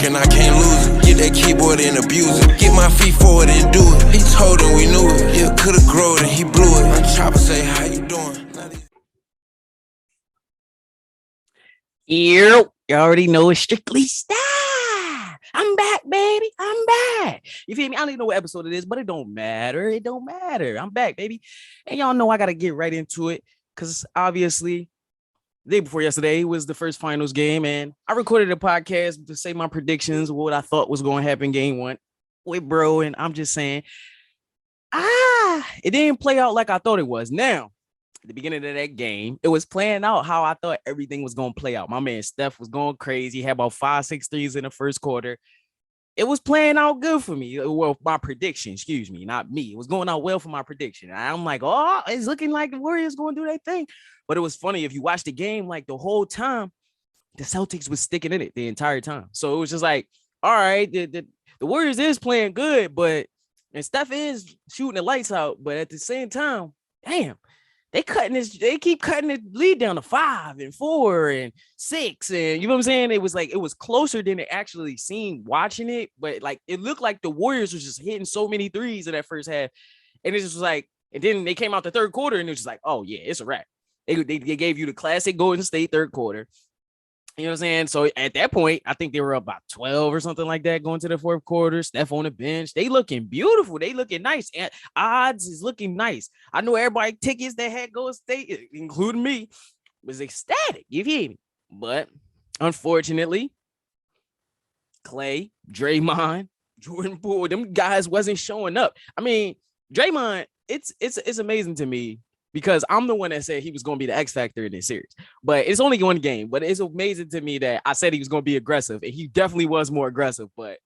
working, I can't lose it. Get that keyboard and abuse it. Get my feet forward and do it. He told him we knew it. Yeah, could've growed and he blew it. My chopper say, how you doing? You already know it's strictly style. I'm back, baby. I'm back. You feel me? I don't even know what episode it is, but it don't matter. It don't matter. I'm back, baby. And y'all know I got to get right into it because obviously the day before yesterday was the first finals game, and I recorded a podcast to say my predictions, what I thought was going to happen game one with bro, and I'm just saying, it didn't play out like I thought it was. Now, at the beginning of that game, it was playing out how I thought everything was going to play out. My man Steph was going crazy. He had about 5-6 threes in the first quarter. It was playing out good for me. Well, my prediction, excuse me, not me. It was going out well for my prediction. I'm like, oh, it's looking like the Warriors going to do their thing. But it was funny. If you watch the game, like the whole time, the Celtics was sticking in it the entire time. So it was just like, all right, the Warriors is playing good, and Steph is shooting the lights out. But at the same time, damn, they keep cutting the lead down to 5 and 4 and 6. And you know what I'm saying? It was closer than it actually seemed watching it. But like, it looked like the Warriors was just hitting so many threes in that first half. And it just was like, and then they came out the third quarter and it was just like, oh yeah, it's a wrap. They gave you the classic Golden State third quarter. You know what I'm saying? So at that point, I think they were about 12 or something like that going to the fourth quarter. Steph on the bench. They looking beautiful. They looking nice. And odds is looking nice. I know everybody tickets that had Golden State, including me, was ecstatic. You feel me? But unfortunately, Clay, Draymond, Jordan Poole, them guys wasn't showing up. I mean, Draymond, it's amazing to me, because I'm the one that said he was going to be the X factor in this series. But it's only one game. But it's amazing to me that I said he was going to be aggressive, and he definitely was more aggressive. But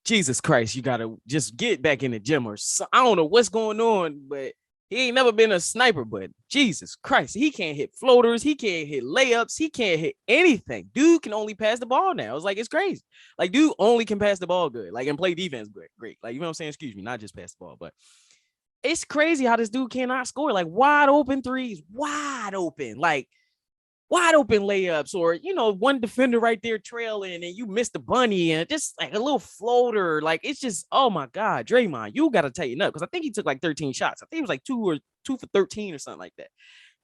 Jesus Christ, you got to just get back in the gym or so. I don't know what's going on, but he ain't never been a sniper. But Jesus Christ, he can't hit floaters. He can't hit layups. He can't hit anything. Dude can only pass the ball now. It's like, it's crazy. Like, dude only can pass the ball good, like, and play defense great. Like, you know what I'm saying? Excuse me, not just pass the ball, but it's crazy how this dude cannot score, like wide open threes, wide open layups, or, you know, one defender right there trailing and you missed the bunny and just like a little floater. Like, it's just, oh my God, Draymond, you got to tighten up. Cause I think he took like 13 shots. I think it was like 2 for 13 or something like that.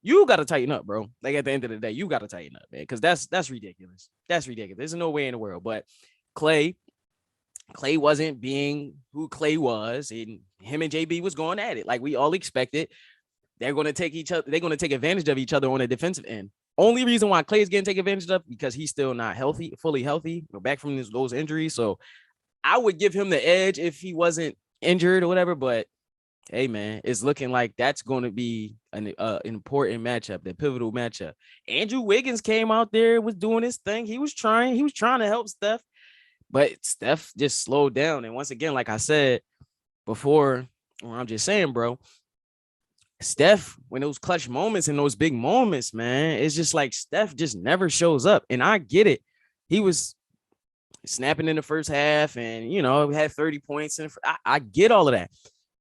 You got to tighten up, bro. Like, at the end of the day, you got to tighten up, man. Cause that's ridiculous. That's ridiculous. There's no way in the world. But Clay wasn't being who Clay was, and him and JB was going at it like we all expected. They're going to take advantage of each other on the defensive end. Only reason why Clay is getting taken advantage of, because he's still not fully healthy, back from those injuries. So I would give him the edge if he wasn't injured or whatever. But hey, man, it's looking like that's going to be an important matchup, the pivotal matchup. Andrew Wiggins came out there, was doing his thing. He was trying to help Steph. But Steph just slowed down. And once again, like I said before, or I'm just saying, bro, Steph, when those clutch moments and those big moments, man, it's just like Steph just never shows up. And I get it. He was snapping in the first half and, you know, had 30 points. I get all of that.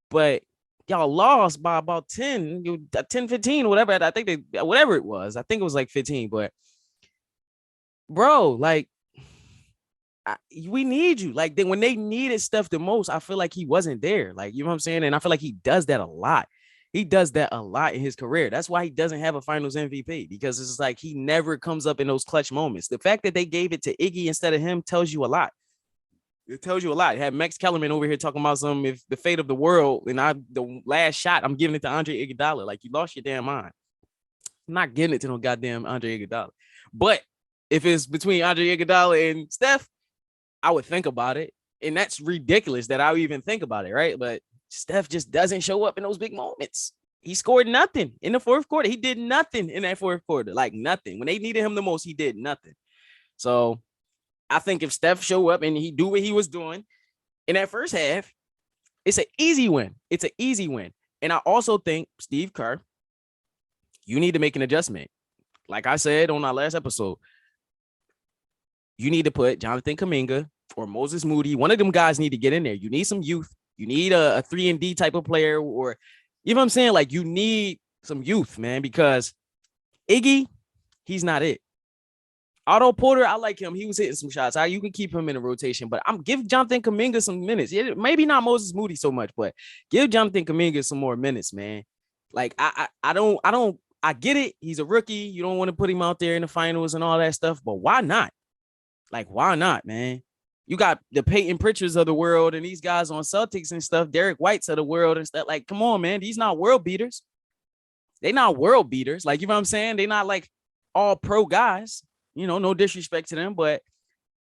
But y'all lost by about 10, 15, whatever. I think whatever it was. I think it was like 15. But, bro, like, we need you. Like, when they needed Steph the most, I feel like he wasn't there. Like, you know what I'm saying? And I feel like he does that a lot. He does that a lot in his career. That's why he doesn't have a finals MVP, because it's like he never comes up in those clutch moments. The fact that they gave it to Iggy instead of him tells you a lot. It tells you a lot. Had Max Kellerman over here talking about if the fate of the world, and the last shot, I'm giving it to Andre Iguodala. Like, you lost your damn mind. I'm not giving it to no goddamn Andre Iguodala. But if it's between Andre Iguodala and Steph, I would think about it. And that's ridiculous that I would even think about it, right? But Steph just doesn't show up in those big moments. He scored nothing in the fourth quarter. He did nothing in that fourth quarter, like nothing. When they needed him the most, he did nothing. So I think if Steph show up and he do what he was doing in that first half, it's an easy win. It's an easy win. And I also think, Steve Kerr, you need to make an adjustment. Like I said on our last episode, you need to put Jonathan Kuminga or Moses Moody. One of them guys need to get in there. You need some youth. You need a 3-and-D type of player, or, you know what I'm saying? Like, you need some youth, man, because Iggy, he's not it. Otto Porter, I like him. He was hitting some shots. You can keep him in the rotation, but I'm give Jonathan Kuminga some minutes. Yeah, maybe not Moses Moody so much, but give Jonathan Kuminga some more minutes, man. Like I get it. He's a rookie. You don't want to put him out there in the finals and all that stuff, but why not? Like, why not, man? You got the Peyton Pritchards of the world and these guys on Celtics and stuff, Derek Whites of the world and stuff. Like, come on, man. These not world beaters. They not world beaters. Like, you know what I'm saying? They not like all pro guys. You know, no disrespect to them, but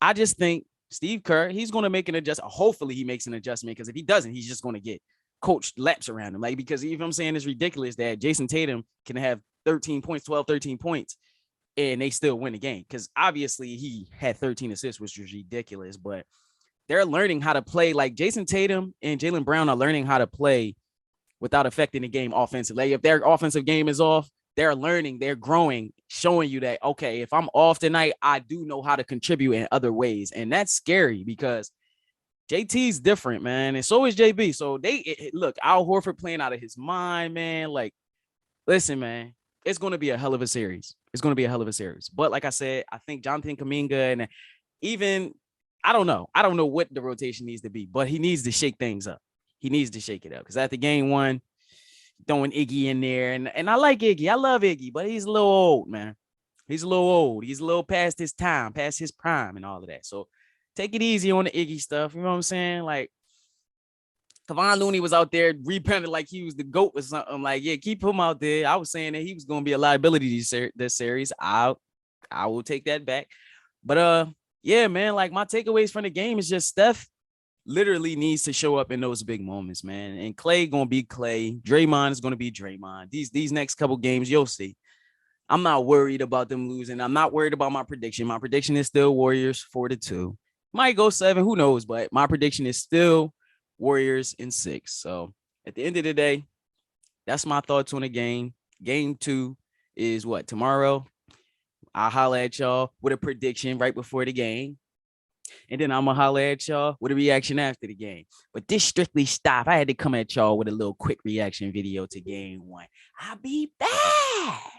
I just think Steve Kerr, he's going to make an adjustment. Hopefully he makes an adjustment, because if he doesn't, he's just going to get coached laps around him. Like, because you know what I'm saying, it's ridiculous that Jason Tatum can have 13 points, 12, 13 points, and they still win the game. Because obviously he had 13 assists, which was ridiculous, but they're learning how to play. Like, Jason Tatum and Jaylen Brown are learning how to play without affecting the game offensively. Like, if their offensive game is off, they're learning, they're growing, showing you that, okay, if I'm off tonight, I do know how to contribute in other ways. And that's scary, because JT's different, man. And so is JB. So look, Al Horford playing out of his mind, man. Like, listen, man, it's going to be a hell of a series. It's going to be a hell of a series. But like I said, I think Jonathan Kuminga, and even, I don't know what the rotation needs to be, but he needs to shake things up. He needs to shake it up, because after game one, throwing Iggy in there. And I like Iggy. I love Iggy, but he's a little old, man. He's a little old. He's a little past his time, past his prime and all of that. So take it easy on the Iggy stuff. You know what I'm saying? Like, Kevon Looney was out there repented like he was the GOAT or something. Like, yeah, keep him out there. I was saying that he was going to be a liability this series. I will take that back. But, yeah, man, like, my takeaways from the game is just Steph literally needs to show up in those big moments, man. And Clay gonna be Clay. Draymond is gonna be Draymond. These next couple games, you'll see. I'm not worried about them losing. I'm not worried about my prediction. My prediction is still Warriors 4-2. Might go 7, who knows? But my prediction is still Warriors in 6. So at the end of the day, that's my thoughts on the game. Game 2 is what? Tomorrow. I'll holler at y'all with a prediction right before the game. And then I'm going to holler at y'all with a reaction after the game. But this strictly stop. I had to come at y'all with a little quick reaction video to game 1. I'll be back.